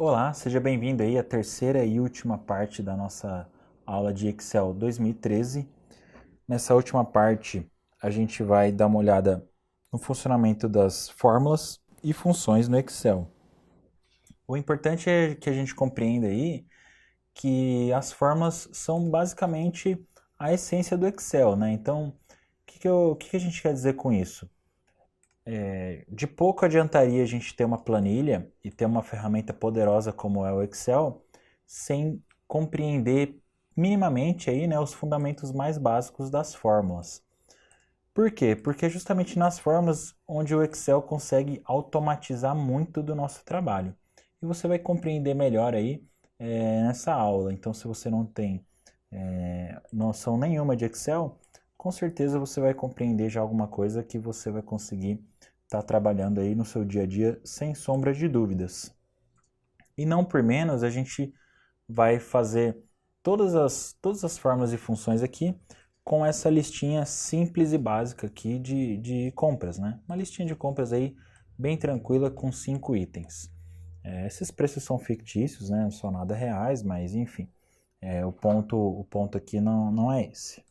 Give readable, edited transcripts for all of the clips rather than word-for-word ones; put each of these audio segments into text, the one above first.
Olá, seja bem-vindo aí à terceira e última parte da nossa aula de Excel 2013. Nessa última parte, a gente vai dar uma olhada no funcionamento das fórmulas e funções no Excel. O importante é que a gente compreenda aí que as fórmulas são basicamente a essência do Excel, né? Então, o que a gente quer dizer com isso? De pouco adiantaria a gente ter uma planilha e ter uma ferramenta poderosa como é o Excel sem compreender minimamente aí, né, os fundamentos mais básicos das fórmulas. Por quê? Porque é justamente nas fórmulas onde o Excel consegue automatizar muito do nosso trabalho. E você vai compreender melhor aí nessa aula. Então, se você não tem noção nenhuma de Excel, com certeza você vai compreender já alguma coisa que você vai conseguir estar trabalhando aí no seu dia a dia sem sombra de dúvidas. E não por menos, a gente vai fazer todas as fórmulas e funções aqui com essa listinha simples e básica aqui de compras, né? Uma listinha de compras aí bem tranquila com 5 itens. Esses preços são fictícios, né? Não são nada reais, mas enfim, o ponto aqui não é esse.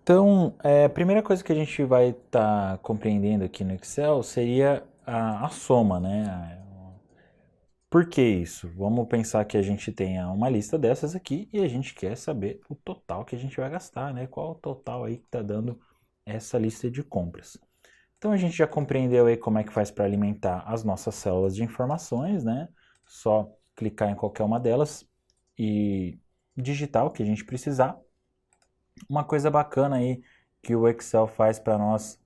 Então, a primeira coisa que a gente vai estar compreendendo aqui no Excel seria a soma, né? Por que isso? Vamos pensar que a gente tenha uma lista dessas aqui e a gente quer saber o total que a gente vai gastar, né? Qual o total aí que está dando essa lista de compras. Então a gente já compreendeu aí como é que faz para alimentar as nossas células de informações, né? Só clicar em qualquer uma delas e digitar o que a gente precisar. Uma coisa bacana aí que o Excel faz para nós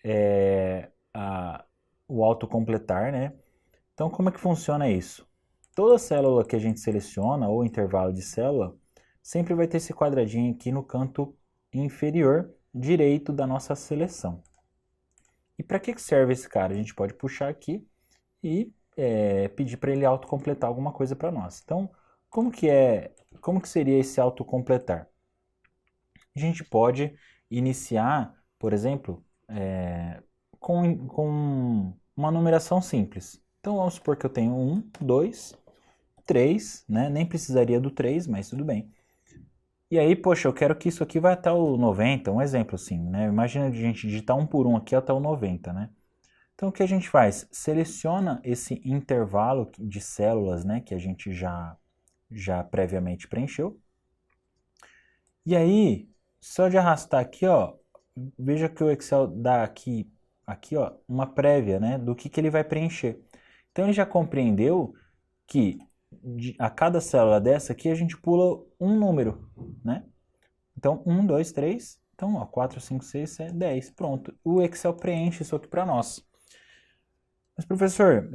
é o autocompletar, né? Então, como é que funciona isso? Toda célula que a gente seleciona, ou intervalo de célula, sempre vai ter esse quadradinho aqui no canto inferior direito da nossa seleção. E para que serve esse cara? A gente pode puxar aqui e pedir para ele autocompletar alguma coisa para nós. Então, como que seria esse autocompletar? A gente pode iniciar, por exemplo, com uma numeração simples. Então vamos supor que eu tenho 1, 2, 3, né? Nem precisaria do 3, mas tudo bem. E aí, poxa, eu quero que isso aqui vá até o 90, um exemplo assim, né? Imagina a gente digitar um por um aqui até o 90, né? Então o que a gente faz? Seleciona esse intervalo de células, né, que a gente já previamente preencheu. E aí, só de arrastar aqui, ó, veja que o Excel dá aqui, ó, uma prévia, né, do que ele vai preencher. Então ele já compreendeu que a cada célula dessa aqui a gente pula um número, né? Então 1, 2, 3, então ó, 4, 5, 6, 7, 10, pronto. O Excel preenche isso aqui para nós. Mas professor,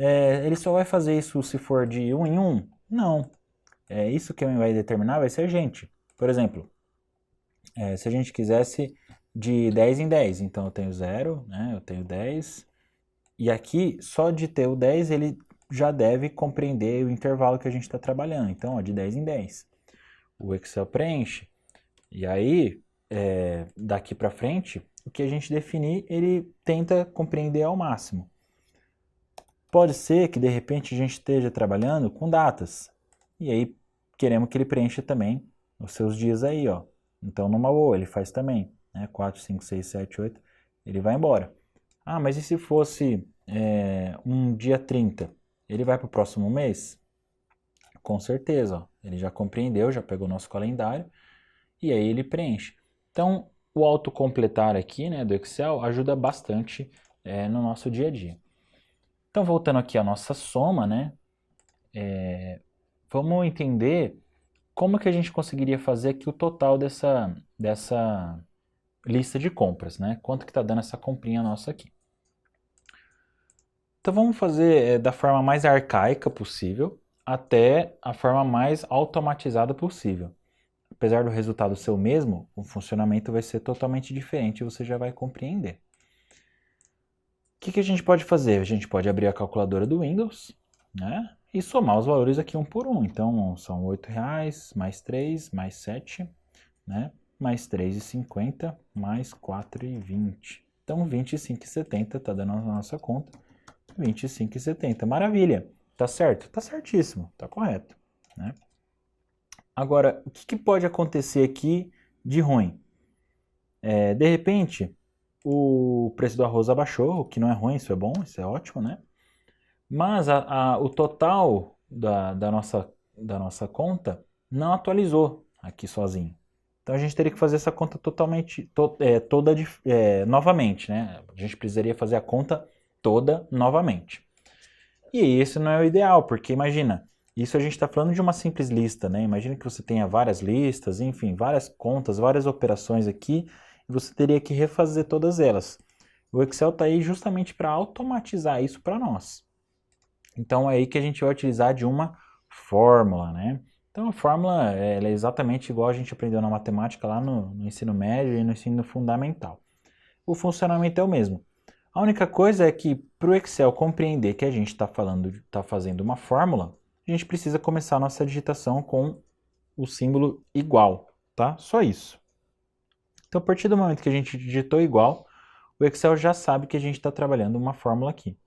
ele só vai fazer isso se for de 1 em 1? Não. Isso que vai determinar vai ser a gente. Por exemplo, se a gente quisesse de 10 em 10, então eu tenho 0, né, eu tenho 10, e aqui, só de ter o 10, ele já deve compreender o intervalo que a gente está trabalhando. Então, ó, de 10 em 10. O Excel preenche. E aí, daqui para frente, o que a gente definir, ele tenta compreender ao máximo. Pode ser que, de repente, a gente esteja trabalhando com datas. E aí, queremos que ele preencha também os seus dias aí, ó. Então, numa boa, ele faz também, né? 4, 5, 6, 7, 8, ele vai embora. Ah, mas e se fosse um dia 30? Ele vai para o próximo mês? Com certeza, ó. Ele já compreendeu, já pegou o nosso calendário e aí ele preenche. Então, o autocompletar aqui, né, do Excel ajuda bastante no nosso dia a dia. Então, voltando aqui à nossa soma, né, vamos entender como que a gente conseguiria fazer aqui o total dessa lista de compras, né? Quanto que está dando essa comprinha nossa aqui. Então vamos fazer da forma mais arcaica possível até a forma mais automatizada possível. Apesar do resultado ser o mesmo, o funcionamento vai ser totalmente diferente e você já vai compreender. O que a gente pode fazer? A gente pode abrir a calculadora do Windows, né? E somar os valores aqui um por um. Então são R$8 mais 3 mais 7, né? Mais 3,50 mais 4,20. Então 25,70 está dando a nossa conta. 25,70. Maravilha. Tá certo? Tá certíssimo, tá correto, né? Agora, o que pode acontecer aqui de ruim? De repente, o preço do arroz abaixou, o que não é ruim, isso é bom, isso é ótimo, né? Mas o total da nossa conta não atualizou aqui sozinho. Então a gente teria que fazer essa conta totalmente, toda novamente, né? A gente precisaria fazer a conta toda novamente. E esse não é o ideal, porque imagina, isso a gente está falando de uma simples lista, né? Imagina que você tenha várias listas, enfim, várias contas, várias operações aqui, e você teria que refazer todas elas. O Excel está aí justamente para automatizar isso para nós. Então é aí que a gente vai utilizar de uma fórmula, né? Então a fórmula ela é exatamente igual a gente aprendeu na matemática lá no ensino médio e no ensino fundamental. O funcionamento é o mesmo. A única coisa é que para o Excel compreender que a gente está fazendo uma fórmula, a gente precisa começar a nossa digitação com o símbolo igual, tá? Só isso. Então a partir do momento que a gente digitou igual, o Excel já sabe que a gente está trabalhando uma fórmula aqui.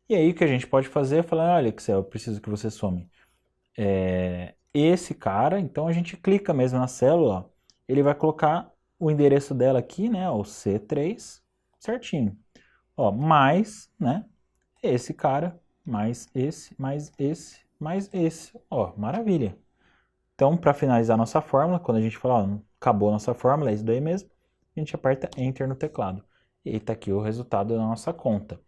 E aí o que a gente pode fazer é falar, olha Excel, eu preciso que você some esse cara, então a gente clica mesmo na célula, ó, ele vai colocar o endereço dela aqui, né, o C3, certinho. Ó, mais, né, esse cara, mais esse, mais esse, mais esse. Ó, maravilha. Então, para finalizar nossa fórmula, quando a gente fala, ó, acabou a nossa fórmula, é isso daí mesmo, a gente aperta Enter no teclado. E está aqui o resultado da nossa conta.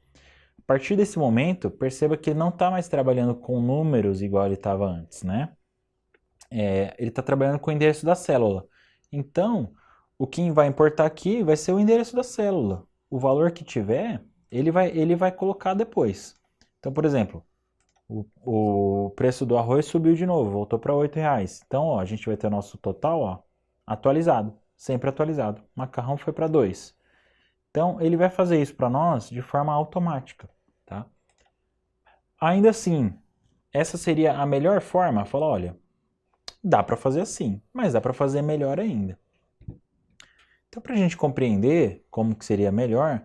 A partir desse momento, perceba que ele não está mais trabalhando com números igual ele estava antes, né? Ele está trabalhando com o endereço da célula. Então, o que vai importar aqui vai ser o endereço da célula. O valor que tiver, ele vai colocar depois. Então, por exemplo, o preço do arroz subiu de novo, voltou para R$ 8. Então, ó, a gente vai ter o nosso total, ó, atualizado, sempre atualizado. O macarrão foi para 2. Então, ele vai fazer isso para nós de forma automática, tá? Ainda assim, essa seria a melhor forma? Falar, olha, dá para fazer assim, mas dá para fazer melhor ainda. Então, para a gente compreender como que seria melhor,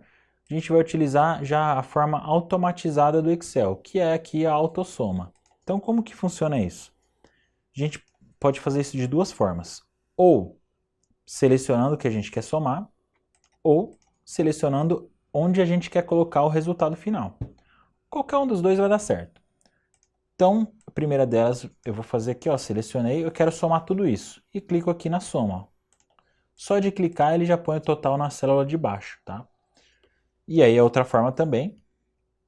a gente vai utilizar já a forma automatizada do Excel, que é aqui a autossoma. Então, como que funciona isso? A gente pode fazer isso de duas formas. Ou selecionando o que a gente quer somar, ou selecionando onde a gente quer colocar o resultado final. Qualquer um dos dois vai dar certo. Então, a primeira delas eu vou fazer aqui, ó, selecionei, eu quero somar tudo isso. E clico aqui na soma. Ó. Só de clicar ele já põe o total na célula de baixo, tá? E aí a outra forma também,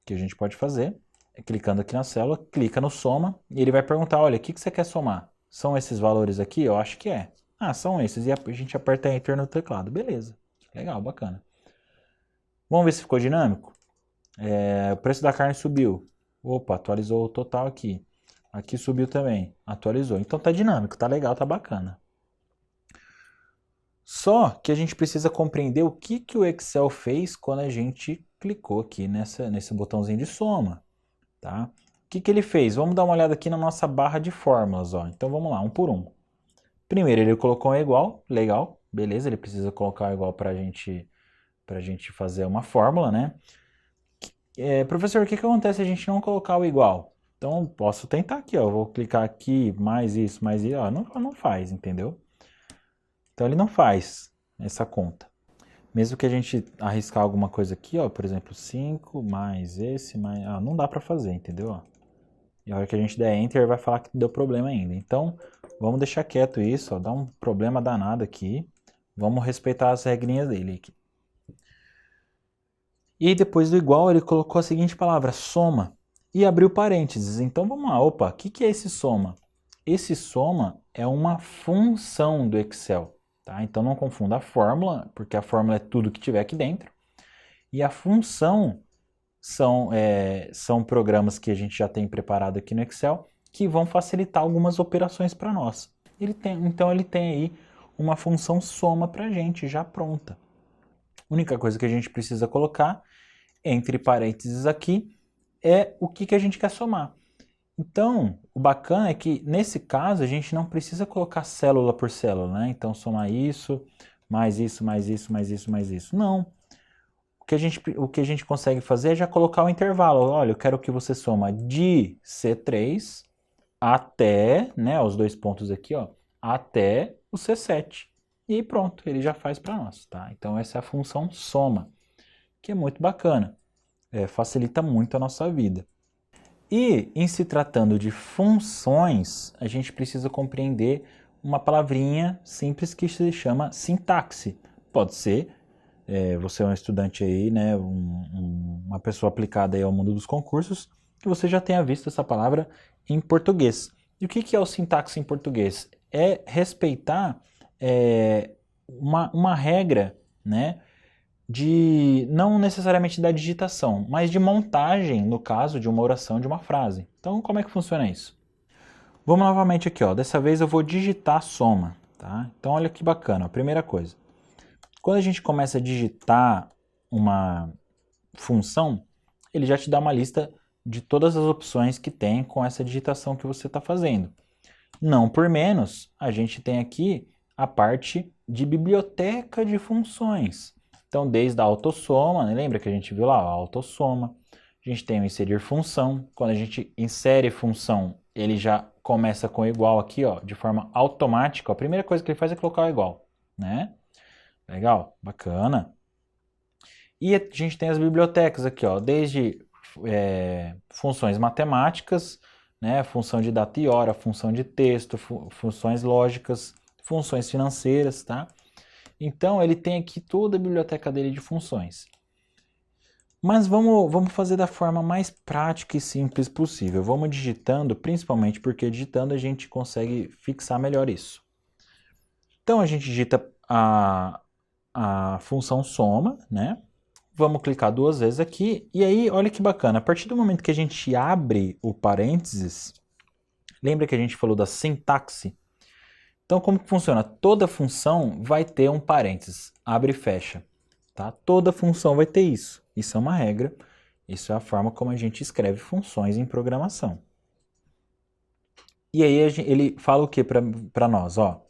que a gente pode fazer, é clicando aqui na célula, clica no soma, e ele vai perguntar, olha, o que você quer somar? São esses valores aqui? Eu acho que é. Ah, são esses. E a gente aperta Enter no teclado. Beleza. Legal, bacana. Vamos ver se ficou dinâmico? O preço da carne subiu. Opa, atualizou o total aqui. Aqui subiu também. Atualizou. Então tá dinâmico, tá legal, tá bacana. Só que a gente precisa compreender o que o Excel fez quando a gente clicou aqui nesse botãozinho de soma. Tá? O que ele fez? Vamos dar uma olhada aqui na nossa barra de fórmulas. Ó. Então vamos lá, um por um. Primeiro ele colocou um igual, legal, beleza, ele precisa colocar um igual para a gente fazer uma fórmula, né? Professor, o que acontece se a gente não colocar o igual? Então posso tentar aqui, ó, vou clicar aqui, mais isso, ó, não faz, entendeu? Então ele não faz essa conta. Mesmo que a gente arriscar alguma coisa aqui, ó, por exemplo, 5 mais esse, mais... não dá para fazer, entendeu? Ó. E a hora que a gente der Enter, vai falar que deu problema ainda. Então, vamos deixar quieto isso, ó, dá um problema danado aqui. Vamos respeitar as regrinhas dele aqui. E aí, depois do igual, ele colocou a seguinte palavra, soma, e abriu parênteses. Então, vamos lá, opa, o que é esse soma? Esse soma é uma função do Excel. Tá? Então não confunda a fórmula, porque a fórmula é tudo que tiver aqui dentro. E a função são programas que a gente já tem preparado aqui no Excel que vão facilitar algumas operações para nós. Então ele tem aí uma função soma para a gente já pronta. A única coisa que a gente precisa colocar entre parênteses aqui é o que a gente quer somar. Então, o bacana é que, nesse caso, a gente não precisa colocar célula por célula, né? Então, somar isso, mais isso, mais isso, mais isso, mais isso. Não. O o que a gente consegue fazer é já colocar o intervalo. Olha, eu quero que você soma de C3 até, né, os dois pontos aqui, ó, até o C7. E aí pronto, ele já faz para nós, tá? Então essa é a função soma, que é muito bacana, facilita muito a nossa vida. E em se tratando de funções, a gente precisa compreender uma palavrinha simples que se chama sintaxe. Pode ser, você é um estudante aí, né, uma pessoa aplicada aí ao mundo dos concursos, que você já tenha visto essa palavra em português. E o que é o sintaxe em português? É respeitar uma regra, né, de não necessariamente da digitação, mas de montagem, no caso de uma oração, de uma frase. Então, como é que funciona isso? Vamos novamente aqui, ó. Dessa vez eu vou digitar soma, tá? Então, olha que bacana. A primeira coisa, quando a gente começa a digitar uma função, ele já te dá uma lista de todas as opções que tem com essa digitação que você está fazendo. Não por menos, a gente tem aqui a parte de biblioteca de funções. Então, desde a autossoma, né? Lembra que a gente viu lá a autossoma, a gente tem o inserir função. Quando a gente insere função, ele já começa com igual aqui, ó, de forma automática. A primeira coisa que ele faz é colocar o igual, né? Legal, bacana. E a gente tem as bibliotecas aqui, ó, desde funções matemáticas, né, função de data e hora, função de texto, funções lógicas, funções financeiras, tá? Então, ele tem aqui toda a biblioteca dele de funções. Mas vamos fazer da forma mais prática e simples possível. Vamos digitando, principalmente porque digitando a gente consegue fixar melhor isso. Então, a gente digita a função soma, né? Vamos clicar duas vezes aqui. E aí, olha que bacana. A partir do momento que a gente abre o parênteses, lembra que a gente falou da sintaxe? Então, como que funciona? Toda função vai ter um parênteses, abre e fecha. Tá? Toda função vai ter isso. Isso é uma regra. Isso é a forma como a gente escreve funções em programação. E aí ele fala o que para nós? Ó,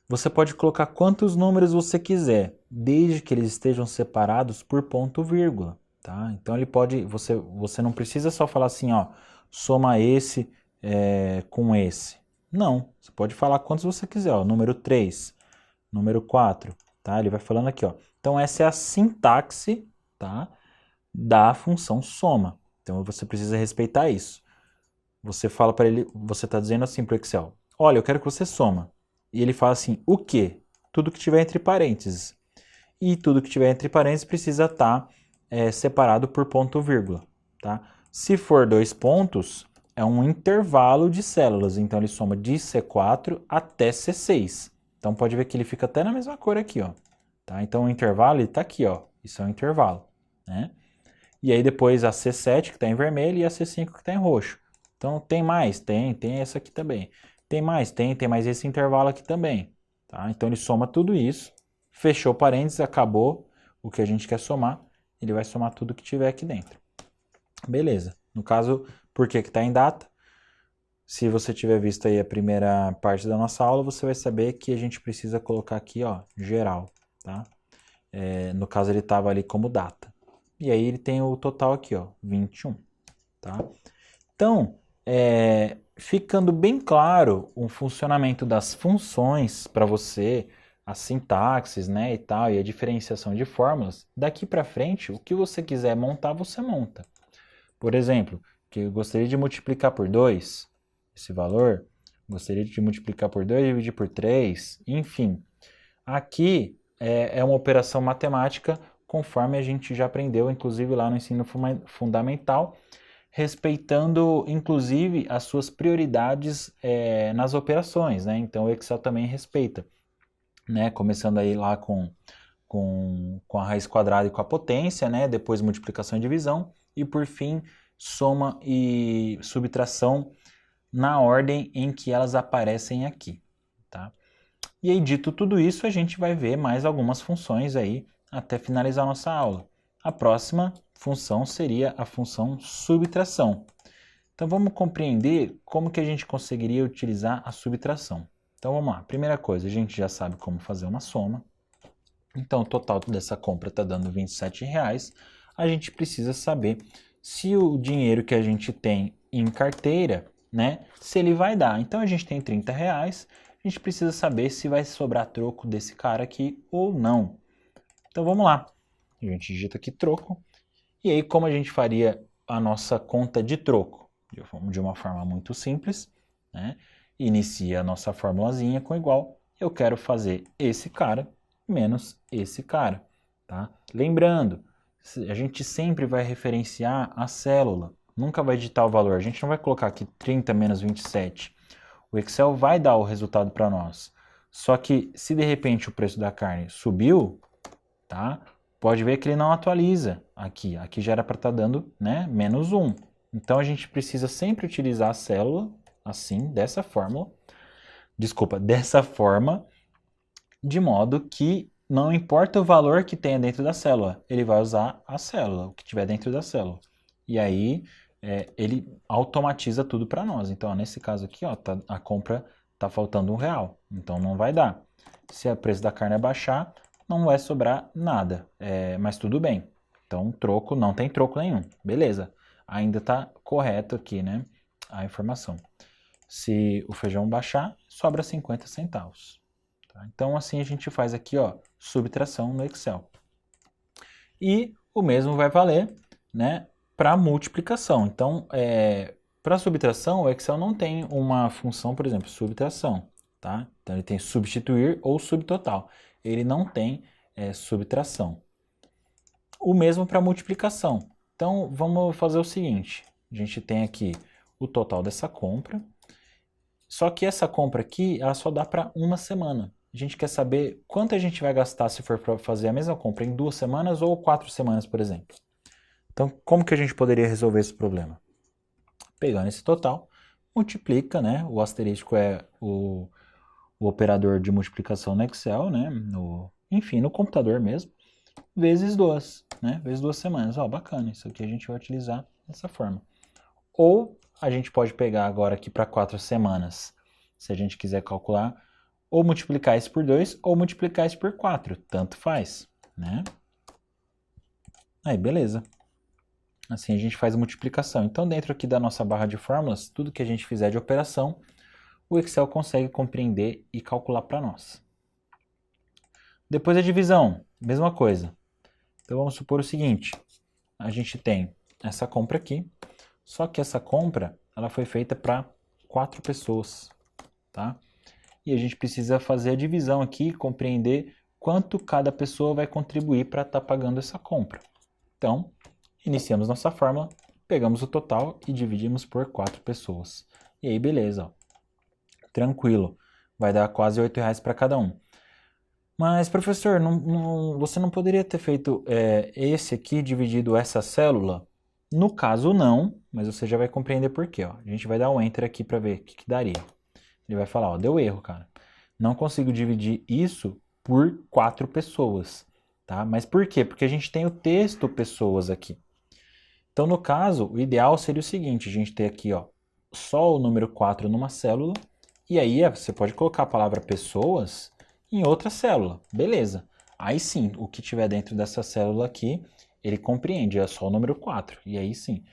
você pode colocar quantos números você quiser, desde que eles estejam separados por ponto vírgula. Tá? Então ele pode. Você não precisa só falar assim, ó, soma esse com esse. Não, você pode falar quantos você quiser, ó, número 3, número 4, tá? Ele vai falando aqui, ó. Então essa é a sintaxe, tá, da função soma. Então você precisa respeitar isso. Você fala para ele, você está dizendo assim para o Excel, olha, eu quero que você soma. E ele fala assim, o quê? Tudo que tiver entre parênteses. E tudo que tiver entre parênteses precisa estar separado por ponto vírgula, tá? Se for 2 pontos, é um intervalo de células, então ele soma de C4 até C6. Então pode ver que ele fica até na mesma cor aqui, ó. Tá? Então o intervalo está aqui, ó. Isso é um intervalo, né? E aí depois a C7 que está em vermelho e a C5 que está em roxo. Então tem mais? Tem essa aqui também. Tem mais? Tem mais esse intervalo aqui também. Tá? Então ele soma tudo isso, fechou parênteses, acabou o que a gente quer somar, ele vai somar tudo que tiver aqui dentro. Beleza. No caso, por que está em data? Se você tiver visto aí a primeira parte da nossa aula, você vai saber que a gente precisa colocar aqui, ó, geral, tá? No caso, ele estava ali como data. E aí ele tem o total aqui, ó, 21, tá? Então, ficando bem claro o funcionamento das funções para você, as sintaxes, né, e tal, e a diferenciação de fórmulas, daqui para frente, o que você quiser montar, você monta. Por exemplo, que eu gostaria de multiplicar por 2, esse valor, gostaria de multiplicar por 2 e dividir por 3, enfim. Aqui é uma operação matemática, conforme a gente já aprendeu, inclusive lá no ensino fundamental, respeitando, inclusive, as suas prioridades nas operações, né? Então, o Excel também respeita, né? Começando aí lá com a raiz quadrada e com a potência, né? Depois multiplicação e divisão, e por fim, soma e subtração na ordem em que elas aparecem aqui, tá? E aí, dito tudo isso, a gente vai ver mais algumas funções aí até finalizar a nossa aula. A próxima função seria a função subtração. Então vamos compreender como que a gente conseguiria utilizar a subtração. Então vamos lá. Primeira coisa, a gente já sabe como fazer uma soma. Então, o total dessa compra está dando R$ 27. A gente precisa saber se o dinheiro que a gente tem em carteira, né, se ele vai dar. Então, a gente tem R$ 30, a gente precisa saber se vai sobrar troco desse cara aqui ou não. Então, vamos lá. A gente digita aqui troco. E aí, como a gente faria a nossa conta de troco? De uma forma muito simples, né? Inicia a nossa formulazinha com igual. Eu quero fazer esse cara menos esse cara, tá? Lembrando, a gente sempre vai referenciar a célula, nunca vai digitar o valor. A gente não vai colocar aqui 30 menos 27. O Excel vai dar o resultado para nós. Só que se de repente o preço da carne subiu, tá? Pode ver que ele não atualiza aqui. Aqui já era para estar dando, né, menos 1. Então a gente precisa sempre utilizar a célula assim, dessa fórmula. Desculpa, dessa forma, de modo que não importa o valor que tenha dentro da célula, ele vai usar a célula, o que tiver dentro da célula. E aí ele automatiza tudo para nós. Então, ó, nesse caso aqui, ó, a compra está faltando R$ 1, então não vai dar. Se o preço da carne abaixar, não vai sobrar nada, mas tudo bem. Então, troco, não tem troco nenhum. Beleza, ainda está correto aqui, né, a informação. Se o feijão baixar, sobra 50 centavos. Tá? Então, assim a gente faz aqui, ó, subtração no Excel. E o mesmo vai valer, né, para multiplicação. Então, para subtração, o Excel não tem uma função, por exemplo, subtração. Tá? Então, ele tem substituir ou subtotal. Ele não tem subtração. O mesmo para multiplicação. Então, vamos fazer o seguinte. A gente tem aqui o total dessa compra. Só que essa compra aqui, ela só dá para uma semana. A gente quer saber quanto a gente vai gastar se for para fazer a mesma compra em 2 semanas ou 4 semanas, por exemplo. Então, como que a gente poderia resolver esse problema? Pegando esse total, multiplica, né? O asterisco é o operador de multiplicação no Excel, né? Enfim, no computador mesmo, vezes 2, né? Vezes 2 semanas. Ó, bacana, isso aqui a gente vai utilizar dessa forma. Ou a gente pode pegar agora aqui para 4 semanas, se a gente quiser calcular, ou multiplicar isso por 2 ou multiplicar isso por 4, tanto faz, né? Aí, beleza. Assim a gente faz a multiplicação. Então, dentro aqui da nossa barra de fórmulas, tudo que a gente fizer de operação, o Excel consegue compreender e calcular para nós. Depois a divisão, mesma coisa. Então, vamos supor o seguinte, a gente tem essa compra aqui, só que essa compra, ela foi feita para 4 pessoas, tá? E a gente precisa fazer a divisão aqui, compreender quanto cada pessoa vai contribuir para estar pagando essa compra. Então, iniciamos nossa fórmula, pegamos o total e dividimos por 4 pessoas. E aí, beleza, ó. Tranquilo, vai dar quase R$ 8 para cada um. Mas, professor, você não poderia ter feito esse aqui dividido essa célula? No caso, não, mas você já vai compreender por quê. Ó. A gente vai dar um Enter aqui para ver o que daria. Ele vai falar, ó, deu erro, cara. Não consigo dividir isso por 4 pessoas, tá? Mas por quê? Porque a gente tem o texto pessoas aqui. Então, no caso, o ideal seria o seguinte, a gente ter aqui, ó, só o número 4 numa célula, e aí você pode colocar a palavra pessoas em outra célula, beleza. Aí sim, o que tiver dentro dessa célula aqui, ele compreende, é só o número 4, e aí sim.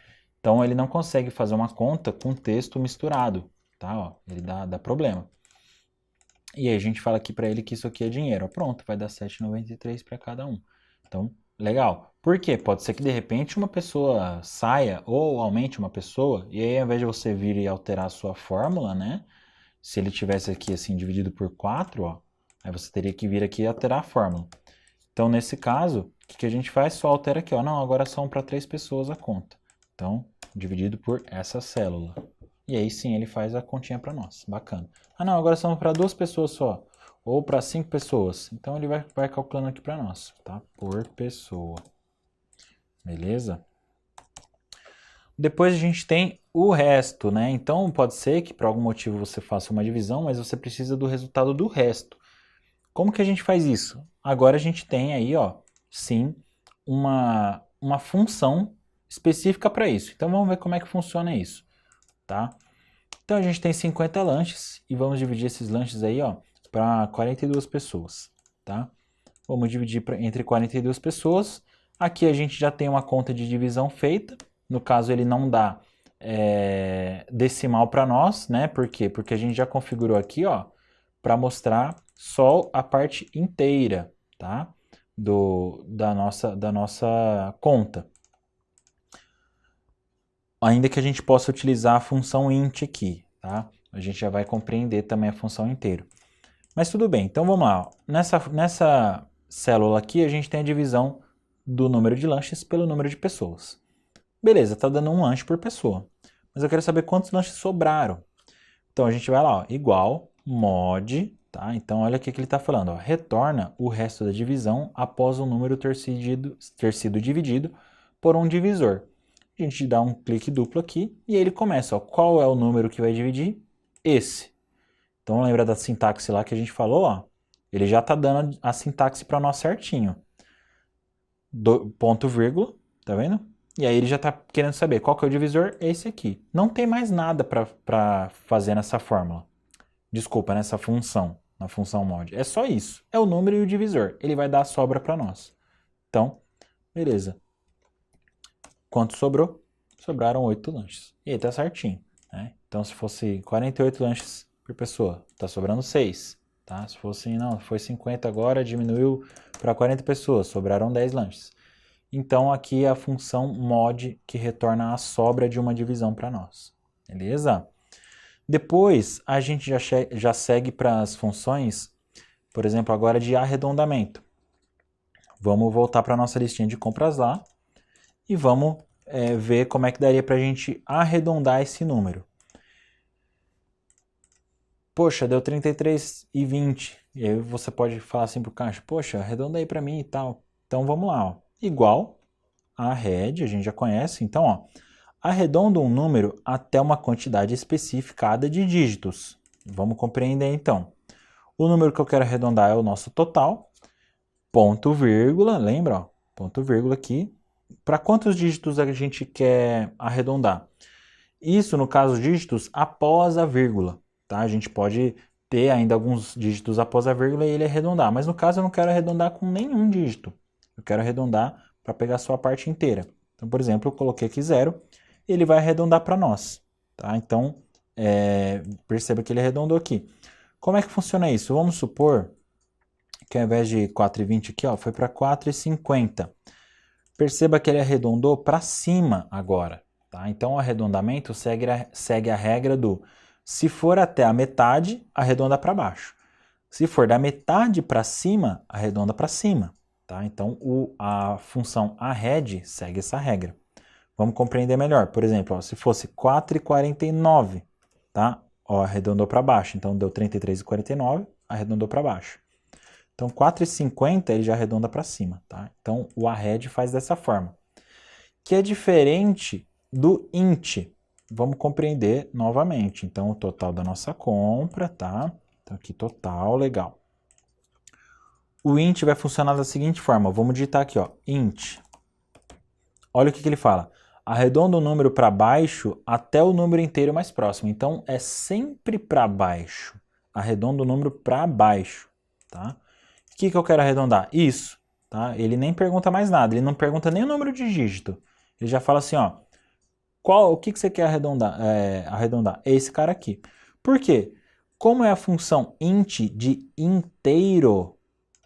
Então, ele não consegue fazer uma conta com texto misturado, tá? Ó, ele dá problema. E aí a gente fala aqui para ele que isso aqui é dinheiro. Ó, pronto, vai dar 7,93 para cada um. Então, legal. Por quê? Pode ser que de repente uma pessoa saia ou aumente uma pessoa, e aí ao invés de você vir e alterar a sua fórmula, né? Se ele tivesse aqui assim dividido por 4, ó, aí você teria que vir aqui e alterar a fórmula. Então, nesse caso, o que a gente faz? Só altera aqui, ó. Não, agora são para 3 pessoas a conta. Então, dividido por essa célula. E aí sim ele faz a continha para nós. Bacana. Ah não, agora são para 2 pessoas só. Ou para 5 pessoas. Então ele vai calculando aqui para nós, tá? Por pessoa. Beleza? Depois a gente tem o resto, né? Então pode ser que por algum motivo você faça uma divisão, mas você precisa do resultado do resto. Como que a gente faz isso? Agora a gente tem aí, ó, sim, uma função específica para isso. Então vamos ver como é que funciona isso, tá? Então a gente tem 50 lanches e vamos dividir esses lanches aí, ó, para 42 pessoas, tá? Vamos dividir entre 42 pessoas. Aqui a gente já tem uma conta de divisão feita. No caso, ele não dá decimal para nós, né? Por quê? Porque a gente já configurou aqui, ó, para mostrar só a parte inteira, tá? Da nossa conta. Ainda que a gente possa utilizar a função int aqui, tá? A gente já vai compreender também a função inteiro. Mas tudo bem, então vamos lá. Nessa célula aqui, a gente tem a divisão do número de lanches pelo número de pessoas. Beleza, está dando um lanche por pessoa. Mas eu quero saber quantos lanches sobraram. Então a gente vai lá, ó, igual mod, tá? Então olha o que ele está falando, ó, retorna o resto da divisão após o número ter sido dividido por um divisor. A gente dá um clique duplo aqui e ele começa, ó, qual é o número que vai dividir? Esse. Então lembra da sintaxe lá que a gente falou, ó? Ele já está dando a sintaxe para nós certinho. Ponto vírgula, tá vendo? E aí ele já está querendo saber qual que é o divisor, esse aqui. Não tem mais nada para fazer nessa fórmula. Desculpa, nessa função, na função mod. É só isso. É o número e o divisor. Ele vai dar a sobra para nós. Então, beleza. Quanto sobrou? Sobraram 8 lanches. E aí tá certinho, né? Então se fosse 48 lanches por pessoa, tá sobrando 6, tá? Se fosse, não, foi 50 agora, diminuiu para 40 pessoas, sobraram 10 lanches. Então aqui é a função mod que retorna a sobra de uma divisão para nós, beleza? Depois a gente já segue para as funções, por exemplo, agora de arredondamento. Vamos voltar para a nossa listinha de compras lá e vamos ver como é que daria para a gente arredondar esse número. Poxa, deu 33,20. E aí você pode falar assim pro caixa, poxa, arredonda aí para mim e tal. Então vamos lá, ó. Igual a head, a gente já conhece. Então, ó, arredonda um número até uma quantidade especificada de dígitos. Vamos compreender então. O número que eu quero arredondar é o nosso total. Ponto, vírgula, lembra? Ó, ponto, vírgula aqui. Para quantos dígitos a gente quer arredondar? Isso, no caso, dígitos após a vírgula. Tá? A gente pode ter ainda alguns dígitos após a vírgula e ele arredondar. Mas no caso eu não quero arredondar com nenhum dígito. Eu quero arredondar para pegar só a parte inteira. Então, por exemplo, eu coloquei aqui 0 e ele vai arredondar para nós. Tá? Então, perceba que ele arredondou aqui. Como é que funciona isso? Vamos supor que ao invés de 4,20 aqui, ó, foi para 4,50. Perceba que ele arredondou para cima agora. Tá? Então, o arredondamento segue a regra do se for até a metade, arredonda para baixo. Se for da metade para cima, arredonda para cima. Tá? Então, a função arred segue essa regra. Vamos compreender melhor. Por exemplo, ó, se fosse 4,49, tá? Ó, arredondou para baixo. Então, deu 33,49, arredondou para baixo. Então, 4,50 ele já arredonda para cima. Tá? Então, o arred faz dessa forma. Que é diferente do int. Vamos compreender novamente. Então, o total da nossa compra, tá? Então, aqui, total, legal. O int vai funcionar da seguinte forma. Vamos digitar aqui, ó, int. Olha o que ele fala. Arredonda o número para baixo até o número inteiro mais próximo. Então, é sempre para baixo. Arredonda o número para baixo, tá? O que eu quero arredondar? Isso, tá? Ele nem pergunta mais nada. Ele não pergunta nem o número de dígito. Ele já fala assim, ó. O que você quer arredondar? Arredondar? É esse cara aqui. Por quê? Como é a função int de inteiro,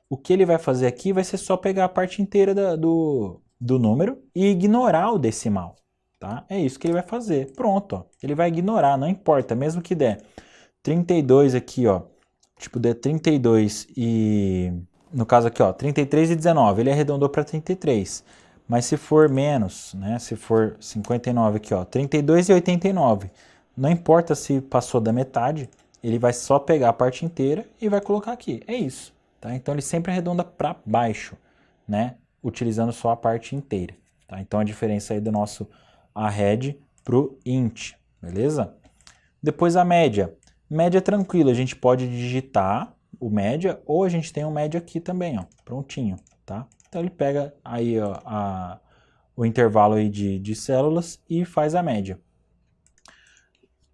o que ele vai fazer aqui vai ser só pegar a parte inteira do número e ignorar o decimal. Tá? É isso que ele vai fazer. Pronto. Ó. Ele vai ignorar, não importa. Mesmo que der 32 aqui, ó. Tipo, der 32 e... No caso aqui, ó, 33 e 19. Ele arredondou para 33. Mas se for menos, né, se for 59 aqui, ó, 32 e 89, não importa se passou da metade, ele vai só pegar a parte inteira e vai colocar aqui. É isso, tá? Então ele sempre arredonda para baixo, né, utilizando só a parte inteira, tá? Então a diferença aí do nosso arred pro int, beleza? Depois a média. Média é tranquilo, a gente pode digitar o média ou a gente tem um média aqui também, ó, prontinho, tá? Então ele pega aí ó, o intervalo aí de células e faz a média.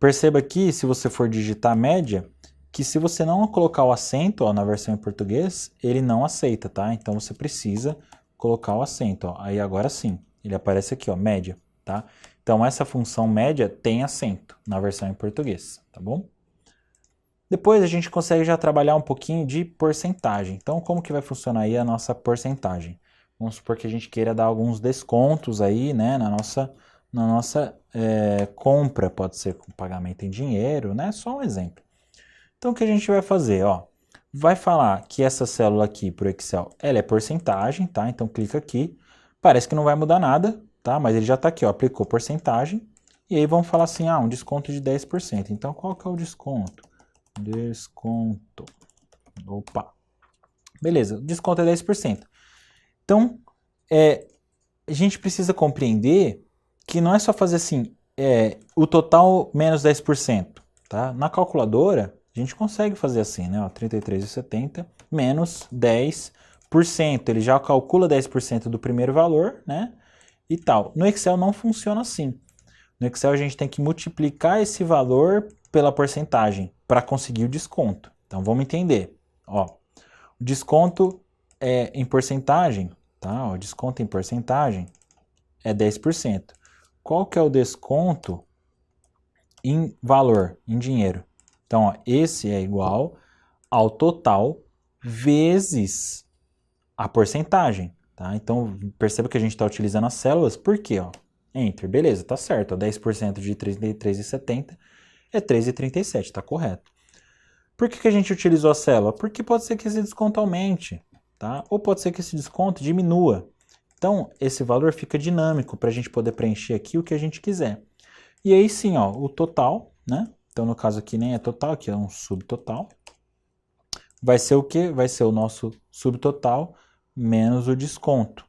Perceba aqui, se você for digitar a média, que se você não colocar o acento, ó, na versão em português, ele não aceita, tá? Então você precisa colocar o acento, ó. Aí agora sim, ele aparece aqui, ó, média, tá? Então essa função média tem acento na versão em português, tá bom? Depois a gente consegue já trabalhar um pouquinho de porcentagem. Então como que vai funcionar aí a nossa porcentagem? Vamos supor que a gente queira dar alguns descontos aí, né, na nossa compra, pode ser com pagamento em dinheiro, né? Só um exemplo. Então o que a gente vai fazer, ó? Vai falar que essa célula aqui para o Excel, ela é porcentagem, tá? Então clica aqui. Parece que não vai mudar nada, tá? Mas ele já está aqui, ó, aplicou porcentagem. E aí vamos falar assim, um desconto de 10%. Então qual que é o desconto? Desconto. Opa. Beleza, o desconto é 10%. Então, a gente precisa compreender que não é só fazer assim, o total menos 10%, tá? Na calculadora, a gente consegue fazer assim, né? 33,70 menos 10%. Ele já calcula 10% do primeiro valor, né? E tal. No Excel não funciona assim. No Excel a gente tem que multiplicar esse valor pela porcentagem para conseguir o desconto. Então vamos entender. Ó, o desconto em porcentagem, tá? O desconto em porcentagem é 10%. Qual que é o desconto em valor, em dinheiro? Então, ó, esse é igual ao total vezes a porcentagem, tá? Então, perceba que a gente está utilizando as células, por quê? Ó, Enter, beleza, tá certo. Ó, 10% de 33,70 é 13,37, tá correto. Por que a gente utilizou a célula? Porque pode ser que esse desconto aumente, tá? Ou pode ser que esse desconto diminua. Então, esse valor fica dinâmico para a gente poder preencher aqui o que a gente quiser. E aí sim, ó, o total, né? Então, no caso aqui nem é total, aqui é um subtotal. Vai ser o quê? Vai ser o nosso subtotal menos o desconto,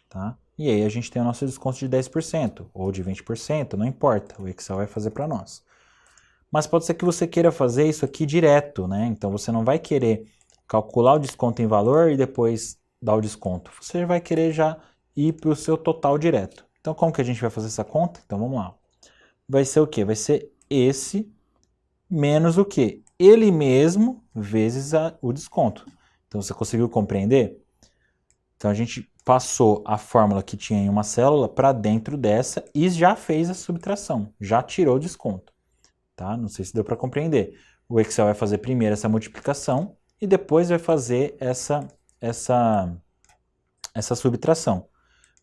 tá? E aí a gente tem o nosso desconto de 10% ou de 20%, não importa, o Excel vai fazer para nós. Mas pode ser que você queira fazer isso aqui direto, né? Então você não vai querer calcular o desconto em valor e depois dar o desconto. Você vai querer já ir para o seu total direto. Então como que a gente vai fazer essa conta? Então vamos lá. Vai ser o quê? Vai ser esse menos o quê? Ele mesmo vezes o desconto. Então você conseguiu compreender? Então a gente passou a fórmula que tinha em uma célula para dentro dessa e já fez a subtração, já tirou o desconto. Tá? Não sei se deu para compreender. O Excel vai fazer primeiro essa multiplicação e depois vai fazer essa subtração.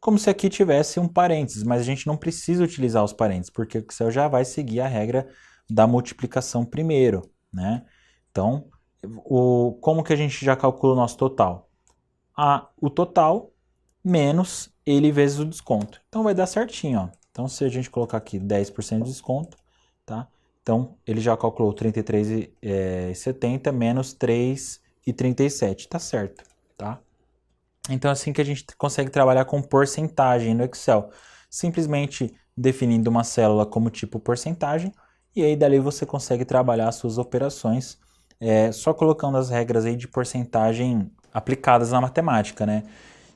Como se aqui tivesse um parênteses, mas a gente não precisa utilizar os parênteses, porque o Excel já vai seguir a regra da multiplicação primeiro, né? Então, como que a gente já calcula o nosso total? O total menos ele vezes o desconto. Então vai dar certinho, ó. Então se a gente colocar aqui 10% de desconto, tá? Então ele já calculou 33,70 menos 3,37, tá certo, tá? Então é assim que a gente consegue trabalhar com porcentagem no Excel. Simplesmente definindo uma célula como tipo porcentagem, e aí dali você consegue trabalhar as suas operações só colocando as regras aí de porcentagem aplicadas na matemática, né?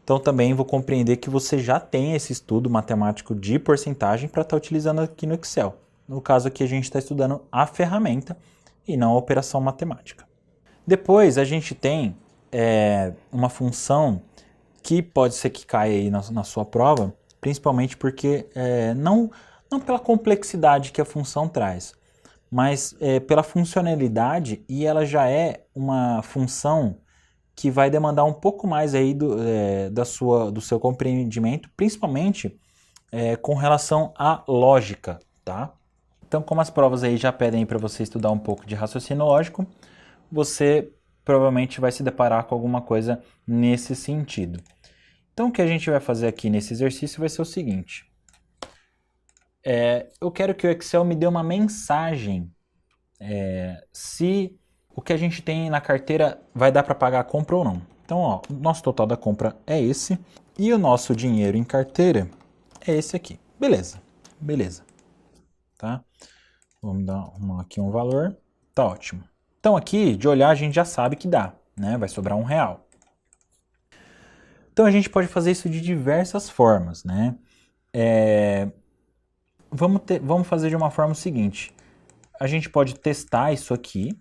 Então também vou compreender que você já tem esse estudo matemático de porcentagem para estar utilizando aqui no Excel. No caso aqui a gente está estudando a ferramenta e não a operação matemática. Depois a gente tem uma função que pode ser que caia aí na sua prova, principalmente porque não pela complexidade que a função traz, mas pela funcionalidade, e ela já é uma função que vai demandar um pouco mais aí do seu compreendimento, principalmente com relação à lógica, tá? Então, como as provas aí já pedem para você estudar um pouco de raciocínio lógico, você provavelmente vai se deparar com alguma coisa nesse sentido. Então, o que a gente vai fazer aqui nesse exercício vai ser o seguinte. Eu quero que o Excel me dê uma mensagem se o que a gente tem na carteira vai dar para pagar a compra ou não. Então, ó, o nosso total da compra é esse e o nosso dinheiro em carteira é esse aqui. Beleza, beleza. Tá? Vamos dar aqui um valor. Tá ótimo. Então aqui, de olhar, a gente já sabe que dá, né? Vai sobrar R$1. Então a gente pode fazer isso de diversas formas, né? Vamos fazer de uma forma seguinte. A gente pode testar isso aqui,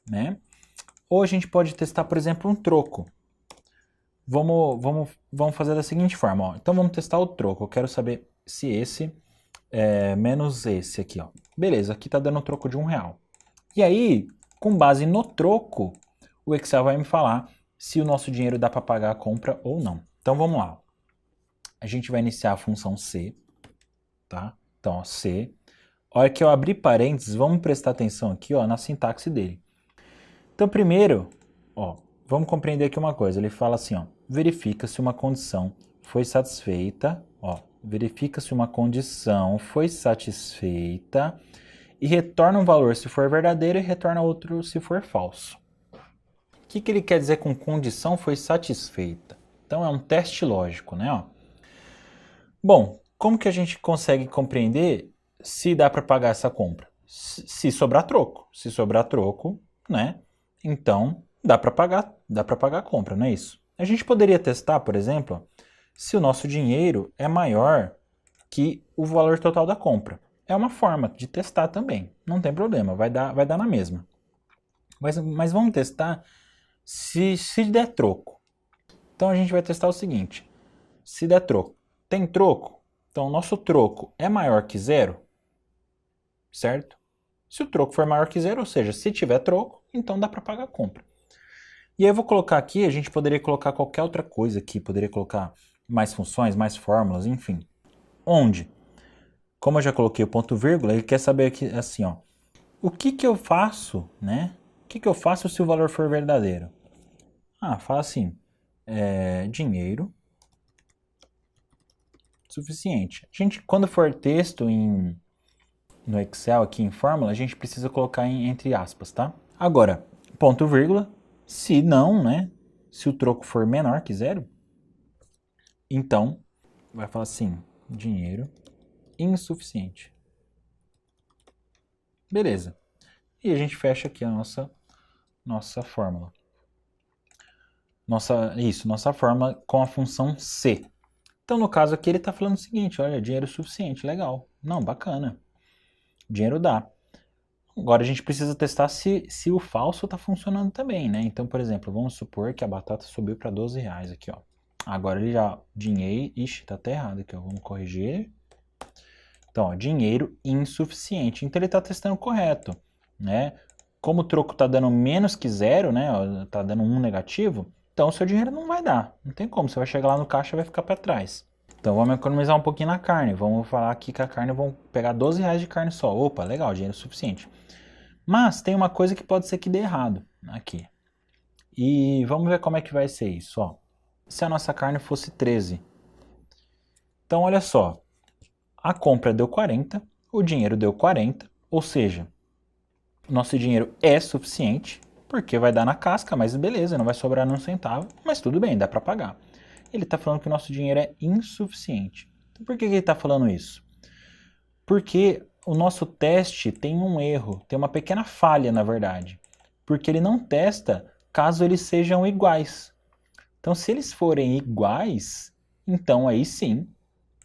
né? Ou a gente pode testar, por exemplo, um troco. Vamos fazer da seguinte forma, ó. Então vamos testar o troco. Eu quero saber se esse é menos esse aqui, ó. Beleza, aqui tá dando um troco de R$1. E aí, com base no troco, o Excel vai me falar se o nosso dinheiro dá para pagar a compra ou não. Então vamos lá. A gente vai iniciar a função C, tá? Então, ó, C. A hora que eu abrir parênteses, vamos prestar atenção aqui, ó, na sintaxe dele. Então, primeiro, ó, vamos compreender aqui uma coisa. Ele fala assim, ó, verifica se uma condição foi satisfeita, ó, verifica se uma condição foi satisfeita e retorna um valor se for verdadeiro e retorna outro se for falso. O que ele quer dizer com condição foi satisfeita? Então é um teste lógico, né? Ó. Bom, como que a gente consegue compreender se dá para pagar essa compra? Se sobrar troco. Se sobrar troco, né? Então dá para pagar a compra, não é isso? A gente poderia testar, por exemplo, se o nosso dinheiro é maior que o valor total da compra. É uma forma de testar também, não tem problema, vai dar na mesma. Mas vamos testar se der troco. Então a gente vai testar o seguinte: se der troco, tem troco? Então o nosso troco é maior que zero, certo? Se o troco for maior que zero, ou seja, se tiver troco, então dá para pagar a compra. E aí eu vou colocar aqui, a gente poderia colocar qualquer outra coisa aqui, poderia colocar mais funções, mais fórmulas, enfim. Onde? Como eu já coloquei o ponto vírgula, ele quer saber aqui assim, ó. O que eu faço, né? O que eu faço se o valor for verdadeiro? Ah, fala assim, dinheiro suficiente. A gente, quando for texto no Excel aqui em fórmula, a gente precisa colocar entre aspas, tá? Agora, ponto vírgula, se não, né? Se o troco for menor que zero, então vai falar assim, dinheiro insuficiente. Beleza. E a gente fecha aqui a nossa fórmula. Nossa fórmula com a função C. Então, no caso aqui, ele está falando o seguinte, olha, dinheiro suficiente, legal. Não, bacana. Dinheiro dá. Agora a gente precisa testar se o falso está funcionando também, né? Então, por exemplo, vamos supor que a batata subiu para R$12 aqui, ó. Agora ele já, dinheiro, ixi, tá até errado aqui, ó. Vamos corrigir. Então, ó, dinheiro insuficiente. Então ele está testando correto, né? Como o troco está dando menos que zero, né? Está dando um negativo, então o seu dinheiro não vai dar. Não tem como, você vai chegar lá no caixa e vai ficar para trás. Então vamos economizar um pouquinho na carne. Vamos falar aqui que a carne, vamos pegar R$12 de carne só. Opa, legal, dinheiro suficiente. Mas tem uma coisa que pode ser que dê errado aqui. E vamos ver como é que vai ser isso. Ó. Se a nossa carne fosse 13. Então olha só, a compra deu 40, o dinheiro deu 40, ou seja, nosso dinheiro é suficiente, porque vai dar na casca, mas beleza, não vai sobrar nem um centavo, mas tudo bem, dá para pagar. Ele está falando que o nosso dinheiro é insuficiente. Então, por que ele está falando isso? Porque o nosso teste tem um erro, tem uma pequena falha, na verdade. Porque ele não testa caso eles sejam iguais. Então, se eles forem iguais, então aí sim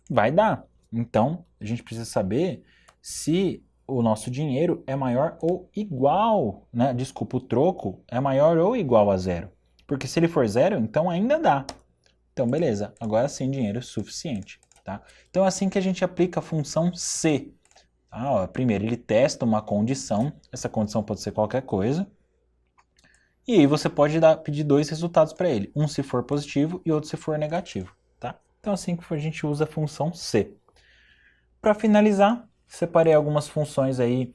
vai dar. Então, a gente precisa saber se o nosso dinheiro é maior ou igual, né? Desculpa, o troco é maior ou igual a zero. Porque se ele for zero, então ainda dá. Então, beleza. Agora sim, dinheiro suficiente. Tá? Então, é assim que a gente aplica a função C. Tá? Ó, primeiro, ele testa uma condição. Essa condição pode ser qualquer coisa. E aí você pode pedir dois resultados para ele. Um se for positivo e outro se for negativo. Tá? Então, assim que a gente usa a função C. Para finalizar, separei algumas funções aí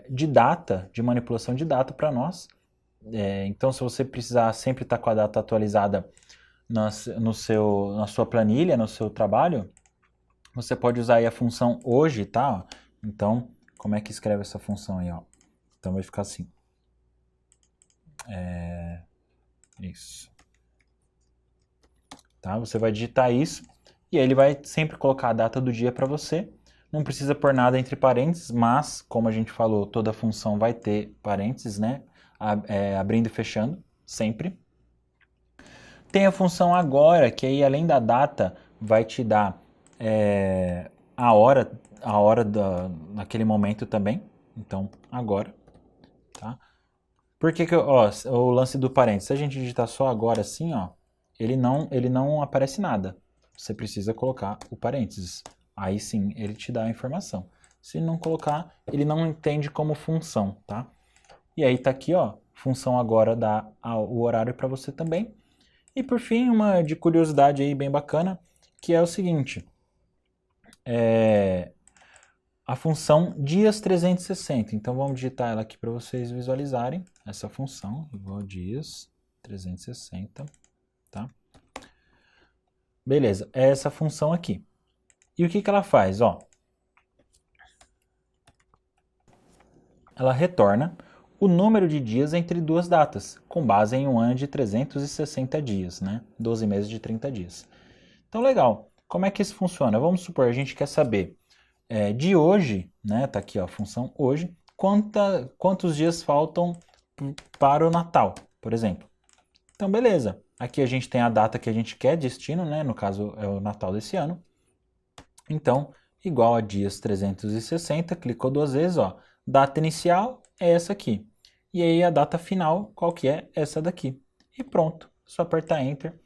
de data, de manipulação de data para nós. Então, se você precisar sempre estar com a data atualizada na sua planilha, no seu trabalho, você pode usar aí a função hoje, tá? Então, como é que escreve essa função aí, ó? Então vai ficar assim. Isso. Tá? Você vai digitar isso e aí ele vai sempre colocar a data do dia para você. Não precisa pôr nada entre parênteses, mas, como a gente falou, toda função vai ter parênteses, né? Abrindo e fechando, sempre. Tem a função agora, que aí além da data, vai te dar a hora naquele momento também. Então, agora. Tá? Por que que ó, o lance do parênteses? Se a gente digitar só agora assim, ó, ele não aparece nada. Você precisa colocar o parênteses. Aí sim, ele te dá a informação. Se não colocar, ele não entende como função, tá? E aí tá aqui, ó, função agora dá o horário para você também. E por fim, uma de curiosidade aí bem bacana, que é o seguinte, a função dias 360. Então vamos digitar ela aqui para vocês visualizarem essa função, igual dias 360, tá? Beleza, é essa função aqui. E o que que ela faz? Ó, ela retorna o número de dias entre duas datas, com base em um ano de 360 dias, né? 12 meses de 30 dias. Então, legal. Como é que isso funciona? Vamos supor, a gente quer saber de hoje, né? Tá aqui ó, a função hoje, quantos dias faltam para o Natal, por exemplo. Então, beleza. Aqui a gente tem a data que a gente quer, destino, né? No caso é o Natal desse ano. Então, igual a dias 360, clicou duas vezes, ó. Data inicial é essa aqui. E aí a data final, qual que é? Essa daqui. E pronto. Só apertar Enter.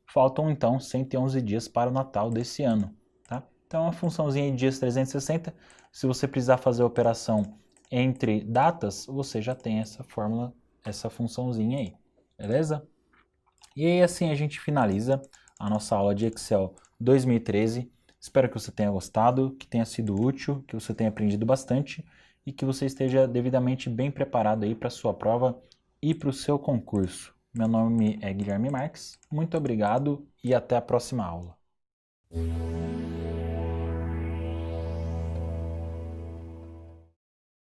Faltam então 111 dias para o Natal desse ano, tá? Então a funçãozinha de dias 360, se você precisar fazer a operação entre datas, você já tem essa fórmula, essa funçãozinha aí, beleza? E aí assim a gente finaliza a nossa aula de Excel 2013. Espero que você tenha gostado, que tenha sido útil, que você tenha aprendido bastante e que você esteja devidamente bem preparado aí para a sua prova e para o seu concurso. Meu nome é Guilherme Marques, muito obrigado e até a próxima aula.